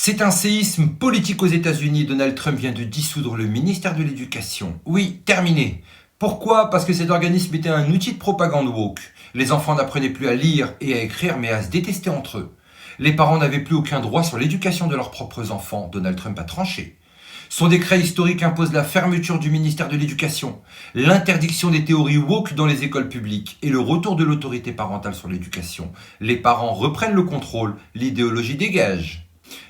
C'est un séisme politique aux États-Unis. Donald Trump vient de dissoudre le ministère de l'Éducation. Oui, terminé. Pourquoi? Parce que cet organisme était un outil de propagande woke. Les enfants n'apprenaient plus à lire et à écrire, mais à se détester entre eux. Les parents n'avaient plus aucun droit sur l'éducation de leurs propres enfants. Donald Trump a tranché. Son décret historique impose la fermeture du ministère de l'Éducation, l'interdiction des théories woke dans les écoles publiques et le retour de l'autorité parentale sur l'éducation. Les parents reprennent le contrôle, l'idéologie dégage.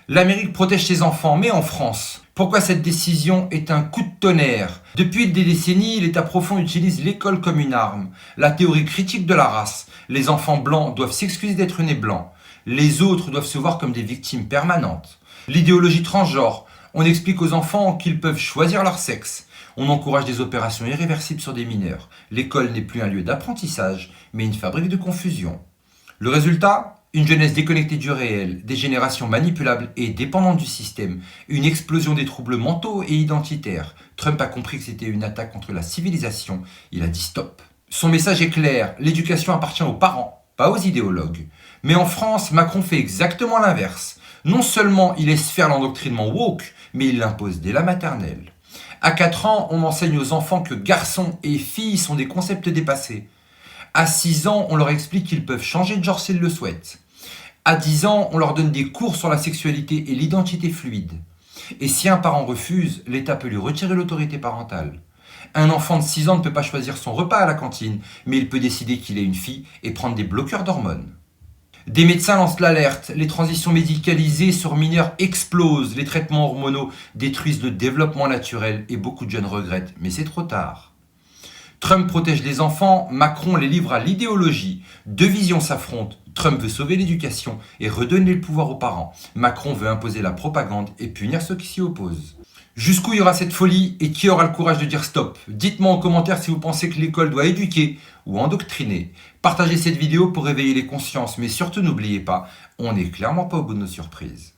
L'Amérique protège ses enfants, mais en France, pourquoi cette décision est un coup de tonnerre? Depuis des décennies, l'État profond utilise l'école comme une arme. La théorie critique de la race. Les enfants blancs doivent s'excuser d'être nés blancs. Les autres doivent se voir comme des victimes permanentes. L'idéologie transgenre. On explique aux enfants qu'ils peuvent choisir leur sexe. On encourage des opérations irréversibles sur des mineurs. L'école n'est plus un lieu d'apprentissage, mais une fabrique de confusion. Le résultat? Une jeunesse déconnectée du réel, des générations manipulables et dépendantes du système, une explosion des troubles mentaux et identitaires. Trump a compris que c'était une attaque contre la civilisation, il a dit stop. Son message est clair, l'éducation appartient aux parents, pas aux idéologues. Mais en France, Macron fait exactement l'inverse. Non seulement il laisse faire l'endoctrinement woke, mais il l'impose dès la maternelle. À 4 ans, on enseigne aux enfants que garçons et filles sont des concepts dépassés. À 6 ans, on leur explique qu'ils peuvent changer de genre s'ils le souhaitent. À 10 ans, on leur donne des cours sur la sexualité et l'identité fluide. Et si un parent refuse, l'État peut lui retirer l'autorité parentale. Un enfant de 6 ans ne peut pas choisir son repas à la cantine, mais il peut décider qu'il est une fille et prendre des bloqueurs d'hormones. Des médecins lancent l'alerte, les transitions médicalisées sur mineurs explosent, les traitements hormonaux détruisent le développement naturel et beaucoup de jeunes regrettent, mais c'est trop tard. Trump protège les enfants, Macron les livre à l'idéologie. Deux visions s'affrontent. Trump veut sauver l'éducation et redonner le pouvoir aux parents. Macron veut imposer la propagande et punir ceux qui s'y opposent. Jusqu'où il y aura cette folie et qui aura le courage de dire stop? Dites-moi en commentaire si vous pensez que l'école doit éduquer ou endoctriner. Partagez cette vidéo pour réveiller les consciences, mais surtout n'oubliez pas, on n'est clairement pas au bout de nos surprises.